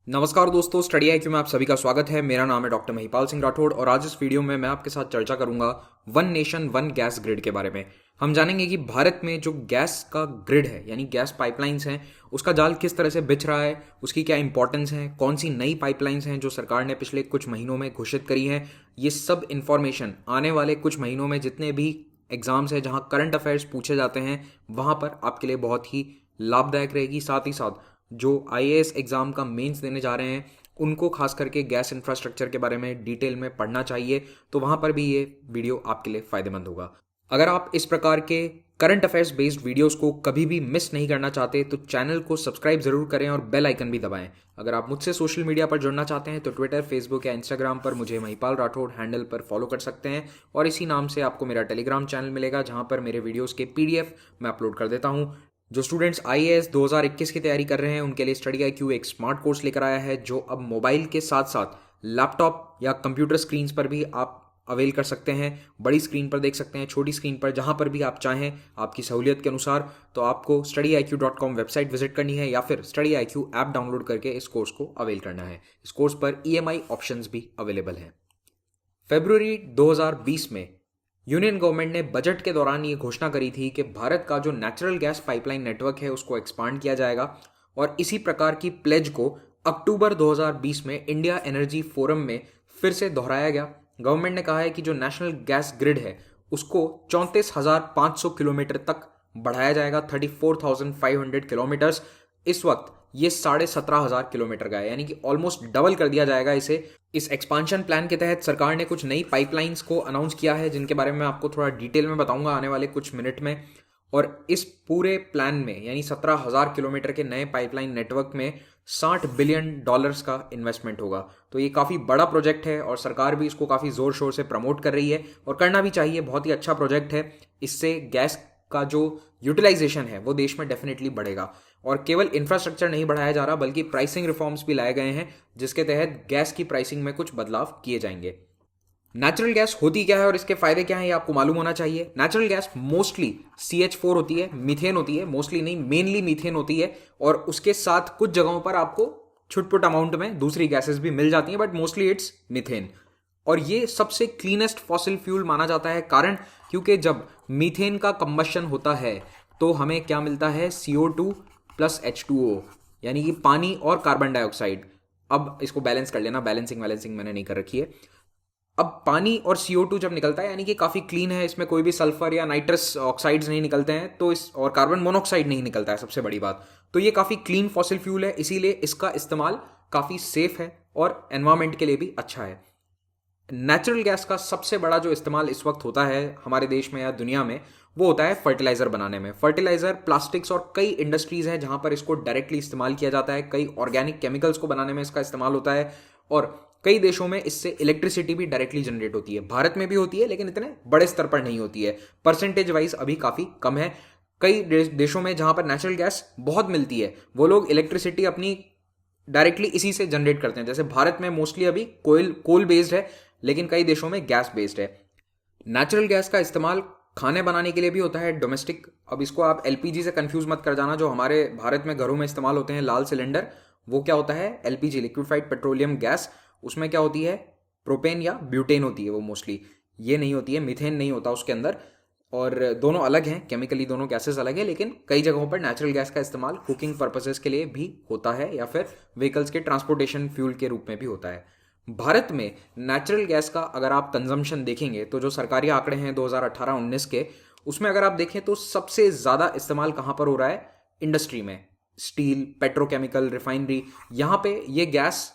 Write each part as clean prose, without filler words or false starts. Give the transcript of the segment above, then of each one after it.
नमस्कार दोस्तों, study IQ में आप सभी का स्वागत है। मेरा नाम है डॉक्टर महिपाल सिंह राठौड़ और आज इस वीडियो में मैं आपके साथ चर्चा करूंगा one nation one gas grid के बारे में। हम जानेंगे कि भारत में जो गैस का ग्रिड है यानी गैस पाइपलाइंस हैं, उसका जाल किस तरह से बिछ रहा है, उसकी क्या इंपॉर्टेंस है, कौन सी नई पाइपलाइंस हैं जो सरकार ने पिछले कुछ महीनों में घोषित करी हैं। ये सब इन्फॉर्मेशन आने वाले कुछ महीनों में जितने भी एग्जाम्स हैं जहाँ करंट अफेयर्स पूछे जाते हैं वहाँ पर आपके लिए बहुत ही लाभदायक रहेगी। साथ ही साथ जो आईएएस एग्ज़ाम का मेंस देने जा रहे हैं उनको खास करके गैस इंफ्रास्ट्रक्चर के बारे में डिटेल में पढ़ना चाहिए, तो वहाँ पर भी ये वीडियो आपके लिए फ़ायदेमंद होगा। अगर आप इस प्रकार के करंट अफेयर्स बेस्ड वीडियोस को कभी भी मिस नहीं करना चाहते तो चैनल को सब्सक्राइब ज़रूर करें और बेल आइकन भी दबाएं। अगर आप मुझसे सोशल मीडिया पर जुड़ना चाहते हैं तो ट्विटर, फेसबुक या इंस्टाग्राम पर मुझे महिपाल राठौड़ हैंडल पर फॉलो कर सकते हैं और इसी नाम से आपको मेरा टेलीग्राम चैनल मिलेगा जहाँ पर मेरे वीडियोज़ के पीडीएफ मैं अपलोड कर देता हूँ। जो स्टूडेंट्स आईएएस 2021 की तैयारी कर रहे हैं उनके लिए स्टडी आईक्यू एक स्मार्ट कोर्स लेकर आया है जो अब मोबाइल के साथ साथ लैपटॉप या कंप्यूटर स्क्रीन्स पर भी आप अवेल कर सकते हैं। बड़ी स्क्रीन पर देख सकते हैं, छोटी स्क्रीन पर, जहां पर भी आप चाहें आपकी सहूलियत के अनुसार। तो आपको studyIQ.com वेबसाइट विजिट करनी है या फिर study I Q app download करके इस कोर्स को अवेल करना है। इस कोर्स पर ईएमआई ऑप्शंस भी अवेलेबल हैं। फरवरी 2020 में यूनियन गवर्नमेंट ने बजट के दौरान ये घोषणा करी थी कि भारत का जो नेचुरल गैस पाइपलाइन नेटवर्क है उसको एक्सपांड किया जाएगा और इसी प्रकार की प्लेज को अक्टूबर 2020 में इंडिया एनर्जी फोरम में फिर से दोहराया गया। गवर्नमेंट ने कहा है कि जो नेशनल गैस ग्रिड है उसको 34,500 किलोमीटर तक बढ़ाया जाएगा, 34,500 किलोमीटर्स। इस वक्त ये 17,500 किलोमीटर का है, यानी कि ऑलमोस्ट डबल कर दिया जाएगा इसे। इस एक्सपांशन प्लान के तहत सरकार ने कुछ नई पाइपलाइंस को अनाउंस किया है जिनके बारे में आपको थोड़ा डिटेल में बताऊंगा आने वाले कुछ मिनट में। और इस पूरे प्लान में यानी 17,000 किलोमीटर के नए पाइपलाइन नेटवर्क में $60 बिलियन का इन्वेस्टमेंट होगा। तो ये काफ़ी बड़ा प्रोजेक्ट है और सरकार भी इसको काफ़ी ज़ोर शोर से प्रमोट कर रही है और करना भी चाहिए। बहुत ही अच्छा प्रोजेक्ट है। इससे गैस का जो यूटिलाइजेशन है वो देश में डेफिनेटली बढ़ेगा। और केवल इंफ्रास्ट्रक्चर नहीं बढ़ाया जा रहा बल्कि प्राइसिंग रिफॉर्म्स भी लाए गए हैं जिसके तहत गैस की प्राइसिंग में कुछ बदलाव किए जाएंगे। नेचुरल गैस होती क्या है और इसके फायदे क्या हैं ये आपको मालूम होना चाहिए। नेचुरल गैस मोस्टली CH4 होती है, मीथेन होती है, मोस्टली नहीं मेनली मीथेन होती है और उसके साथ कुछ जगहों पर आपको छुटपुट अमाउंट में दूसरी गैसेस भी मिल जाती हैं बट मोस्टली इट्स मीथेन। और ये सबसे क्लीनेस्ट फॉसिल फ्यूल माना जाता है, कारण क्योंकि जब मीथेन का कंबशन होता है तो हमें क्या मिलता है, CO2 प्लस H2O यानी कि पानी और कार्बन डाइऑक्साइड। अब इसको बैलेंस कर लेना, बैलेंसिंग मैंने नहीं कर रखी है। अब पानी और CO2 जब निकलता है यानी कि काफ़ी क्लीन है, इसमें कोई भी सल्फर या नाइट्रस ऑक्साइड्स नहीं निकलते हैं, तो इस और कार्बन मोनोऑक्साइड नहीं निकलता है सबसे बड़ी बात। तो ये काफ़ी क्लीन फॉसिल फ्यूल है, इसीलिए इसका इस्तेमाल काफ़ी सेफ है और एनवायरमेंट के लिए भी अच्छा है। नेचुरल गैस का सबसे बड़ा जो इस्तेमाल इस वक्त होता है हमारे देश में या दुनिया में वो होता है फर्टिलाइजर बनाने में। फर्टिलाइजर, प्लास्टिक्स और कई इंडस्ट्रीज हैं जहां पर इसको डायरेक्टली इस्तेमाल किया जाता है। कई ऑर्गेनिक केमिकल्स को बनाने में इसका इस्तेमाल होता है और कई देशों में इससे इलेक्ट्रिसिटी भी डायरेक्टली जनरेट होती है। भारत में भी होती है लेकिन इतने बड़े स्तर पर नहीं होती है, परसेंटेज वाइज अभी काफ़ी कम है। कई देशों में जहां पर नेचुरल गैस बहुत मिलती है वो लोग इलेक्ट्रिसिटी अपनी डायरेक्टली इसी से जनरेट करते हैं। जैसे भारत में मोस्टली अभी कोल बेस्ड है लेकिन कई देशों में गैस बेस्ड है। नेचुरल गैस का इस्तेमाल खाने बनाने के लिए भी होता है, डोमेस्टिक। अब इसको आप LPG से कंफ्यूज मत कर जाना। जो हमारे भारत में घरों में इस्तेमाल होते हैं लाल सिलेंडर, वो क्या होता है, LPG, लिक्विफाइड पेट्रोलियम गैस। उसमें क्या होती है, प्रोपेन या ब्यूटेन होती है वो मोस्टली, ये नहीं होती है, मीथेन नहीं होता उसके अंदर। और दोनों अलग हैं, केमिकली दोनों गैसेस अलग है, लेकिन कई जगहों पर नेचुरल गैस का इस्तेमाल कुकिंग पर्पसेस के लिए भी होता है या फिर व्हीकल्स के ट्रांसपोर्टेशन फ्यूल के रूप में भी होता है। भारत में नेचुरल गैस का अगर आप कंजम्पशन देखेंगे तो जो सरकारी आंकड़े हैं 2018-19 के, उसमें अगर आप देखें तो सबसे ज़्यादा इस्तेमाल कहाँ पर हो रहा है, इंडस्ट्री में। स्टील, पेट्रोकेमिकल, रिफाइनरी, यहाँ पे ये गैस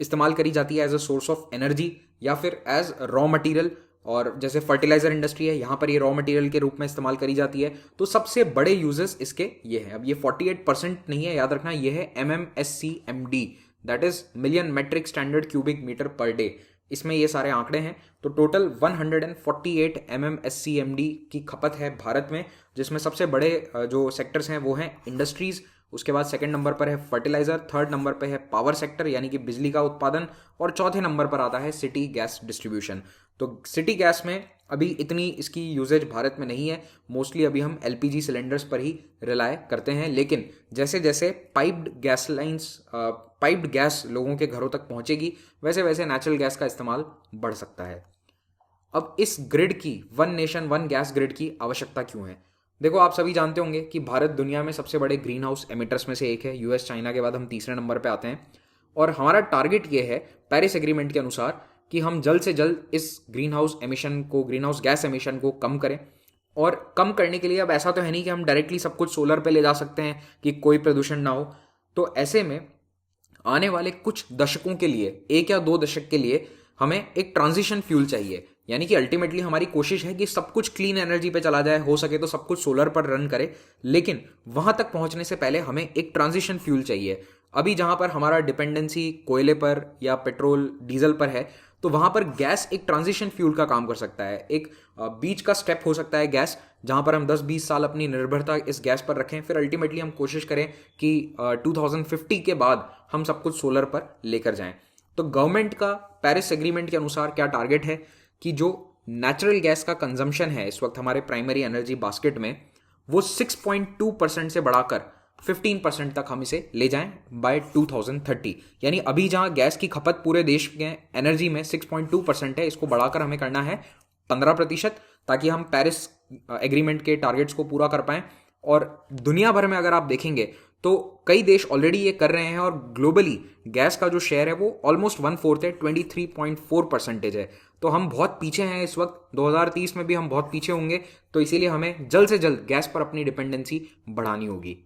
इस्तेमाल करी जाती है as a source of energy या फिर एज रॉ मटेरियल। और जैसे फर्टिलाइजर इंडस्ट्री है, यहाँ पर ये रॉ मटेरियल के रूप में इस्तेमाल करी जाती है। तो सबसे बड़े यूजेस इसके ये हैं। अब ये 48% नहीं है, याद रखना, ये है MMSCMD, that is million metric standard cubic metre per day. इसमें ये सारे आंकड़े हैं। तो टोटल 148 MMSCMD की खपत है भारत में, जिसमें सबसे बड़े जो सेक्टर्स हैं वो हैं इंडस्ट्रीज, उसके बाद सेकंड नंबर पर है फर्टिलाइजर, थर्ड नंबर पर है पावर सेक्टर यानी कि बिजली का उत्पादन, और चौथे नंबर पर आता है सिटी गैस डिस्ट्रीब्यूशन। तो सिटी गैस में अभी इतनी इसकी यूजेज भारत में नहीं है, मोस्टली अभी हम एलपीजी सिलेंडर्स पर ही रिलाय करते हैं। लेकिन जैसे जैसे पाइप्ड गैस लोगों के घरों तक पहुंचेगी वैसे वैसे नेचुरल गैस का इस्तेमाल बढ़ सकता है। अब इस ग्रिड की, one nation one gas grid की आवश्यकता क्यों है? देखो, आप सभी जानते होंगे कि भारत दुनिया में सबसे बड़े ग्रीन हाउस एमिटर्स में से एक है। यूएस चाइना के बाद हम तीसरे नंबर पे आते हैं और हमारा टारगेट ये है पेरिस एग्रीमेंट के अनुसार कि हम जल्द से जल्द इस ग्रीन हाउस गैस एमिशन को कम करें। और कम करने के लिए अब ऐसा तो है नहीं कि हम डायरेक्टली सब कुछ सोलर पे ले जा सकते हैं कि कोई प्रदूषण ना हो। तो ऐसे में आने वाले कुछ दशकों के लिए, 1 या 2 दशक के लिए, हमें एक ट्रांजिशन फ्यूल चाहिए। यानी कि अल्टीमेटली हमारी कोशिश है कि सब कुछ क्लीन एनर्जी पे चला जाए, हो सके तो सब कुछ सोलर पर रन करे। लेकिन वहां तक पहुंचने से पहले हमें एक ट्रांजिशन फ्यूल चाहिए। अभी जहां पर हमारा डिपेंडेंसी कोयले पर या पेट्रोल डीजल पर है, तो वहां पर गैस एक ट्रांजिशन फ्यूल का काम कर सकता है। एक बीच का स्टेप हो सकता है गैस, जहां पर हम 10-20 साल अपनी निर्भरता इस गैस पर रखें, फिर अल्टीमेटली हम कोशिश करें कि 2050 के बाद हम सब कुछ सोलर पर लेकर जाएं। तो गवर्नमेंट का पेरिस एग्रीमेंट के अनुसार क्या टारगेट है कि जो नेचुरल गैस का कंजम्पशन है इस वक्त हमारे प्राइमरी एनर्जी बास्केट में, वो 6.2% से बढ़ाकर 15% तक हम इसे ले जाएं बाय 2030। यानी अभी जहां गैस की खपत पूरे देश के एनर्जी में 6.2% है, इसको बढ़ाकर हमें करना है 15%, ताकि हम पेरिस एग्रीमेंट के टारगेट्स को पूरा कर पाएं। और दुनिया भर में अगर आप देखेंगे तो कई देश ऑलरेडी ये कर रहे हैं और ग्लोबली गैस का जो शेयर है वो ऑलमोस्ट 1/4 है, 23.4% है। तो हम बहुत पीछे हैं इस वक्त, 2030 में भी हम बहुत पीछे होंगे। तो इसीलिए हमें जल्द से जल्द गैस पर अपनी डिपेंडेंसी बढ़ानी होगी।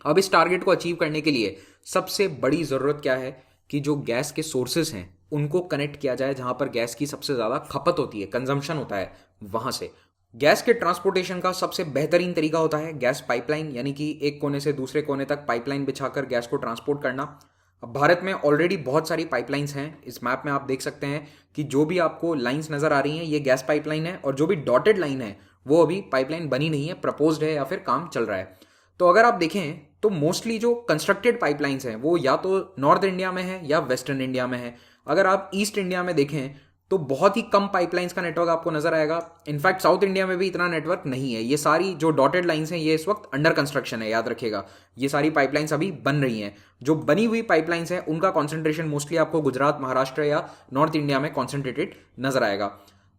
अब इस टारगेट को अचीव करने के लिए सबसे बड़ी ज़रूरत क्या है कि जो गैस के सोर्सेज हैं उनको कनेक्ट किया जाए जहां पर गैस की सबसे ज़्यादा खपत होती है, कंजम्पशन होता है, वहां से। गैस के ट्रांसपोर्टेशन का सबसे बेहतरीन तरीका होता है गैस पाइपलाइन, यानी कि एक कोने से दूसरे कोने तक पाइपलाइन बिछाकर गैस को ट्रांसपोर्ट करना। अब भारत में ऑलरेडी बहुत सारी पाइपलाइंस हैं। इस मैप में आप देख सकते हैं कि जो भी आपको लाइंस नज़र आ रही हैं ये गैस पाइपलाइन है, और जो भी डॉटेड लाइन है वो अभी पाइपलाइन बनी नहीं है, प्रपोज्ड है या फिर काम चल रहा है। तो अगर आप देखें तो मोस्टली जो कंस्ट्रक्टेड पाइपलाइंस हैं वो या तो नॉर्थ इंडिया में है या वेस्टर्न इंडिया में है। अगर आप ईस्ट इंडिया में देखें तो बहुत ही कम पाइपलाइंस का नेटवर्क आपको नजर आएगा। इनफैक्ट साउथ इंडिया में भी इतना नेटवर्क नहीं है। ये सारी जो डॉटेड लाइंस हैं ये इस वक्त अंडर कंस्ट्रक्शन है, याद रखिएगा। ये सारी पाइपलाइंस अभी बन रही हैं। जो बनी हुई पाइपलाइंस हैं उनका कॉन्सेंट्रेशन मोस्टली आपको गुजरात, महाराष्ट्र या नॉर्थ इंडिया में कॉन्सेंट्रेटेड नजर आएगा।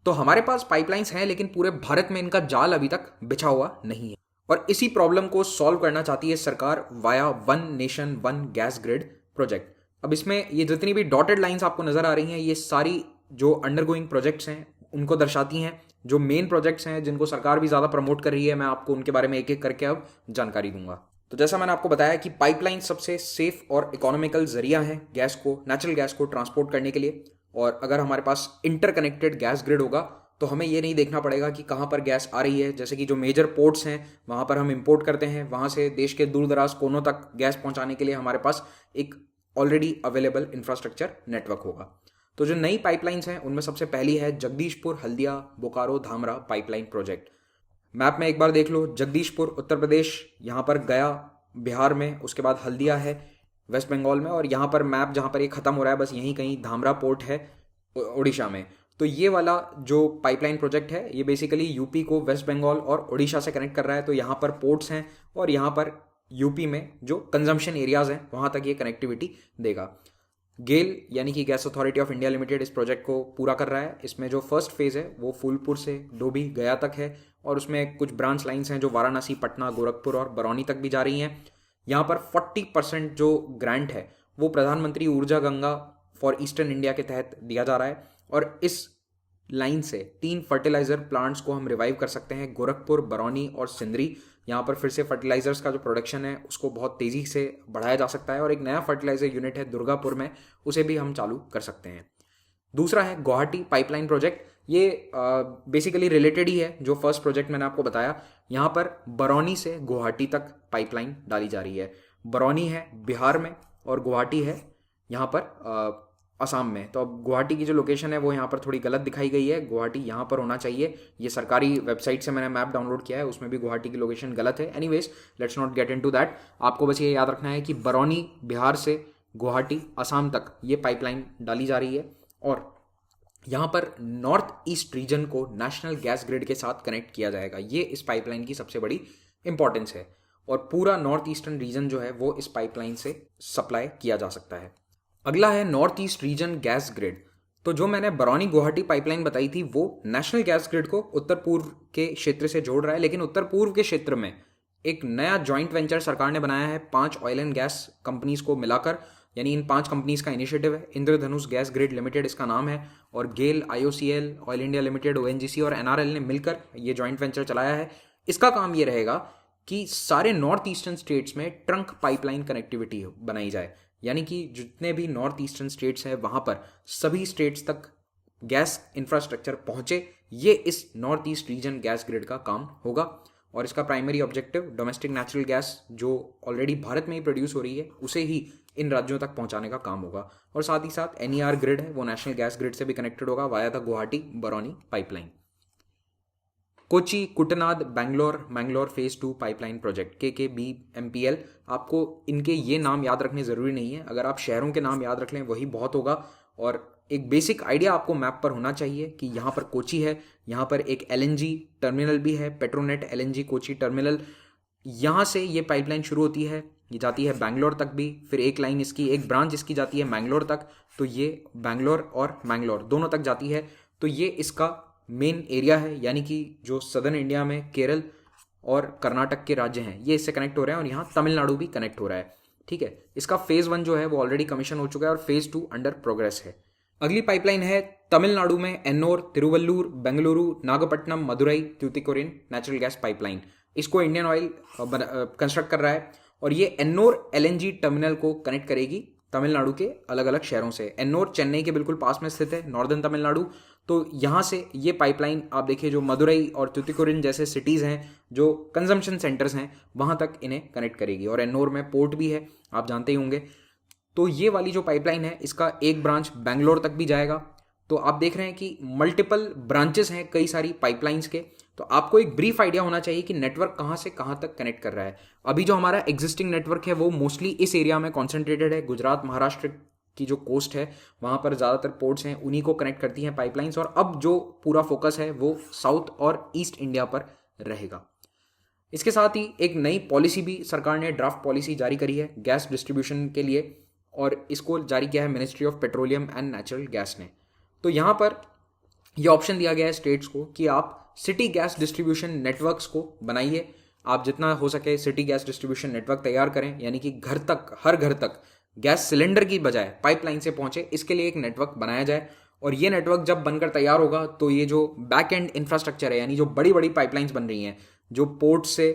तो हमारे पास पाइपलाइंस हैं लेकिन पूरे भारत में इनका जाल अभी तक बिछा हुआ नहीं है। और इसी प्रॉब्लम को सॉल्व करना चाहती है सरकार via one nation one gas grid project. अब इसमें ये जितनी भी डॉटेड लाइंस आपको नजर आ रही हैं ये सारी जो अंडरगोइंग प्रोजेक्ट्स हैं उनको दर्शाती हैं। जो मेन प्रोजेक्ट्स हैं जिनको सरकार भी ज़्यादा प्रमोट कर रही है, मैं आपको उनके बारे में एक एक करके अब जानकारी दूंगा। तो जैसा मैंने आपको बताया कि पाइपलाइन सबसे सेफ और इकोनॉमिकल जरिया है गैस को, नेचुरल गैस को ट्रांसपोर्ट करने के लिए। और अगर हमारे पास इंटरकनेक्टेड गैस ग्रिड होगा तो हमें ये नहीं देखना पड़ेगा कि कहाँ पर गैस आ रही है। जैसे कि जो मेजर पोर्ट्स हैं वहाँ पर हम इंपोर्ट करते हैं, वहाँ से देश के दूर दराज कोनों तक गैस पहुँचाने के लिए हमारे पास एक ऑलरेडी अवेलेबल इंफ्रास्ट्रक्चर नेटवर्क होगा। तो जो नई पाइपलाइंस हैं उनमें सबसे पहली है Jagdishpur Haldia Bokaro Dhamra pipeline project. Map में एक बार देख लो, जगदीशपुर उत्तर प्रदेश, यहाँ पर गया बिहार में, उसके बाद हल्दिया है वेस्ट बंगाल में, और यहाँ पर मैप जहाँ पर ये खत्म हो रहा है बस यहीं कहीं धामरा पोर्ट है उड़ीसा में। तो ये वाला जो पाइपलाइन प्रोजेक्ट है ये बेसिकली यूपी को वेस्ट बंगाल और उड़ीसा से कनेक्ट कर रहा है। तो यहाँ पर पोर्ट्स हैं और यहाँ पर यूपी में जो कंजम्पशन एरियाज हैं वहाँ तक ये कनेक्टिविटी देगा। गेल यानी कि gas authority of India limited इस प्रोजेक्ट को पूरा कर रहा है। इसमें जो फर्स्ट फेज़ है वो फूलपुर से डोभी गया तक है, और उसमें कुछ ब्रांच लाइन्स हैं जो वाराणसी, पटना, गोरखपुर और बरौनी तक भी जा रही हैं। यहाँ पर 40% जो ग्रांट है वो प्रधानमंत्री ऊर्जा गंगा फॉर ईस्टर्न इंडिया के तहत दिया जा रहा है। और इस लाइन से 3 फर्टिलाइजर प्लांट्स को हम रिवाइव कर सकते हैं, गोरखपुर, बरौनी और सिंदरी। यहाँ पर फिर से फर्टिलाइजर्स का जो प्रोडक्शन है उसको बहुत तेज़ी से बढ़ाया जा सकता है, और एक नया फर्टिलाइजर यूनिट है दुर्गापुर में, उसे भी हम चालू कर सकते हैं। दूसरा है गुवाहाटी पाइपलाइन प्रोजेक्ट। ये बेसिकली रिलेटेड ही है जो फर्स्ट प्रोजेक्ट मैंने आपको बताया। यहाँ पर बरौनी से गुवाहाटी तक पाइपलाइन डाली जा रही है। बरौनी है बिहार में और गुवाहाटी है यहाँ पर असम में। तो अब गुवाहाटी की जो लोकेशन है वो यहाँ पर थोड़ी गलत दिखाई गई है, गुवाहाटी यहाँ पर होना चाहिए। ये सरकारी वेबसाइट से मैंने मैप डाउनलोड किया है, उसमें भी गुवाहाटी की लोकेशन गलत है। Anyways let's not get into that. आपको बस ये याद रखना है कि बरौनी बिहार से गुवाहाटी असम तक ये पाइपलाइन डाली जा रही है। और यहाँ पर नॉर्थ ईस्ट रीजन को नेशनल गैस ग्रिड के साथ कनेक्ट किया जाएगा। ये इस पाइपलाइन की सबसे बड़ी इंपॉर्टेंस है और पूरा नॉर्थ ईस्टर्न रीजन जो है वो इस पाइपलाइन से सप्लाई किया जा सकता है। अगला है north east region gas grid. तो जो मैंने बरौनी गुवाहाटी पाइपलाइन बताई थी वो नेशनल गैस ग्रिड को उत्तर पूर्व के क्षेत्र से जोड़ रहा है, लेकिन उत्तर पूर्व के क्षेत्र में एक नया जॉइंट वेंचर सरकार ने बनाया है 5 ऑयल एंड गैस कंपनीज को मिलाकर, यानी इन 5 कंपनीज का इनिशिएटिव है। इंद्रधनुष गैस ग्रिड लिमिटेड इसका नाम है और गेल, IOCL, oil India limited, ONGC और NRL ने मिलकर ये जॉइंट वेंचर चलाया है। इसका काम ये रहेगा कि सारे नॉर्थ ईस्टर्न स्टेट्स में ट्रंक पाइपलाइन कनेक्टिविटी बनाई जाए, यानी कि जितने भी नॉर्थ ईस्टर्न स्टेट्स हैं वहाँ पर सभी स्टेट्स तक गैस इंफ्रास्ट्रक्चर पहुँचे। ये इस north east region gas grid का काम होगा और इसका primary objective domestic natural gas जो ऑलरेडी भारत में ही प्रोड्यूस हो रही है उसे ही इन राज्यों तक पहुंचाने का काम होगा। और साथ ही साथ NER ग्रिड है वो नेशनल गैस ग्रिड से भी कनेक्टेड होगा via the Guwahati Barauni pipeline. Kochi Kuttanad Mangalore phase 2 pipeline project KKBMPL। आपको इनके ये नाम याद रखने ज़रूरी नहीं है, अगर आप शहरों के नाम याद रख लें वही बहुत होगा। और एक बेसिक आइडिया आपको मैप पर होना चाहिए कि यहाँ पर कोची है, यहाँ पर एक LNG टर्मिनल भी है, पेट्रोनेट LNG कोची टर्मिनल। यहाँ से ये पाइपलाइन शुरू होती है, ये जाती है बैंगलोर तक भी, फिर एक लाइन इसकी, एक ब्रांच इसकी जाती है मैंगलोर तक, तो ये बैंगलोर और मैंगलोर दोनों तक जाती है। तो ये इसका मेन एरिया है, यानी कि जो सदर्न इंडिया में केरल और कर्नाटक के राज्य हैं ये इससे कनेक्ट हो रहे हैं और यहाँ तमिलनाडु भी कनेक्ट हो रहा है। ठीक है, इसका फेज़ 1 जो है वो ऑलरेडी कमीशन हो चुका है और फेज़ 2 अंडर प्रोग्रेस है। अगली पाइपलाइन है तमिलनाडु में Ennore, Tiruvallur, Bengaluru, Nagapattinam, Madurai, Tuticorin natural gas pipeline. इसको इंडियन ऑयल कंस्ट्रक्ट कर रहा है और ये एन्नोर LNG टर्मिनल को कनेक्ट करेगी तमिलनाडु के अलग अलग शहरों से। एन्नोर चेन्नई के बिल्कुल पास में स्थित है, नॉर्दर्न तमिलनाडु। तो यहाँ से ये पाइपलाइन आप देखिए जो मदुरई और ट्यूटिकोरिन जैसे सिटीज़ हैं जो कंजम्पशन सेंटर्स हैं वहाँ तक इन्हें कनेक्ट करेगी। और एन्नोर में पोर्ट भी है, आप जानते ही होंगे। तो ये वाली जो पाइपलाइन है इसका एक ब्रांच बैंगलोर तक भी जाएगा। तो आप देख रहे हैं कि मल्टीपल ब्रांचेस हैं कई सारी पाइपलाइंस के। तो आपको एक ब्रीफ आइडिया होना चाहिए कि नेटवर्क कहाँ से कहाँ तक कनेक्ट कर रहा है। अभी जो हमारा एग्जिस्टिंग नेटवर्क है वो मोस्टली इस एरिया में कॉन्सेंट्रेटेड है। गुजरात महाराष्ट्र की जो कोस्ट है वहाँ पर ज़्यादातर पोर्ट्स हैं, उन्हीं को कनेक्ट करती हैं पाइपलाइंस। और अब जो पूरा फोकस है वो साउथ और ईस्ट इंडिया पर रहेगा। इसके साथ ही एक नई पॉलिसी भी सरकार ने ड्राफ्ट पॉलिसी जारी करी है गैस डिस्ट्रीब्यूशन के लिए और इसको जारी किया है ministry of petroleum and natural gas ने। तो यहाँ पर ये ऑप्शन दिया गया है स्टेट्स को कि आप सिटी गैस डिस्ट्रीब्यूशन नेटवर्क्स को बनाइए। आप जितना हो सके सिटी गैस डिस्ट्रीब्यूशन नेटवर्क तैयार करें, यानी कि घर तक, हर घर तक गैस सिलेंडर की बजाय पाइपलाइन से पहुंचे, इसके लिए एक नेटवर्क बनाया जाए। और ये नेटवर्क जब बनकर तैयार होगा तो ये जो बैक एंड इंफ्रास्ट्रक्चर है, यानी जो बड़ी बड़ी पाइपलाइंस बन रही हैं जो पोर्ट से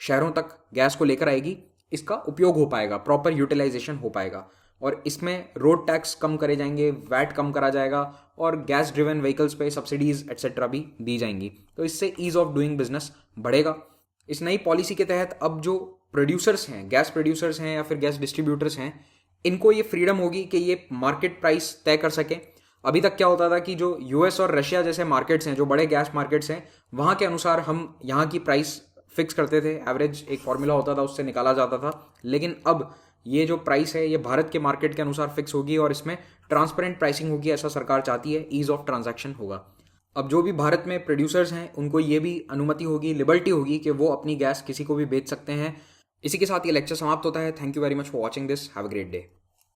शहरों तक गैस को लेकर आएगी, इसका उपयोग हो पाएगा, प्रॉपर यूटिलाइजेशन हो पाएगा। और इसमें रोड टैक्स कम करे जाएंगे, वैट कम करा जाएगा और गैस ड्रिवन व्हीकल्स पे सब्सिडीज एट्सेट्रा भी दी जाएंगी। तो इससे ईज ऑफ डूइंग बिजनेस बढ़ेगा। इस नई पॉलिसी के तहत अब जो प्रोड्यूसर्स हैं, गैस प्रोड्यूसर्स हैं या फिर गैस डिस्ट्रीब्यूटर्स हैं, इनको ये फ्रीडम होगी कि ये मार्केट प्राइस तय कर सकें। अभी तक क्या होता था कि जो US और रशिया जैसे मार्केट्स हैं, जो बड़े गैस मार्केट्स हैं, वहाँ के अनुसार हम यहाँ की प्राइस फिक्स करते थे। एवरेज एक फॉर्मूला होता था, उससे निकाला जाता था। लेकिन अब ये जो प्राइस है ये भारत के मार्केट के अनुसार फिक्स होगी और इसमें ट्रांसपेरेंट प्राइसिंग होगी, ऐसा सरकार चाहती है। ईज ऑफ ट्रांजैक्शन होगा। अब जो भी भारत में प्रोड्यूसर्स हैं उनको ये भी अनुमति होगी, लिबर्टी होगी कि वो अपनी गैस किसी को भी बेच सकते हैं। इसी के साथ ये लेक्चर समाप्त होता है। Thank you very much for watching this. Have a great day.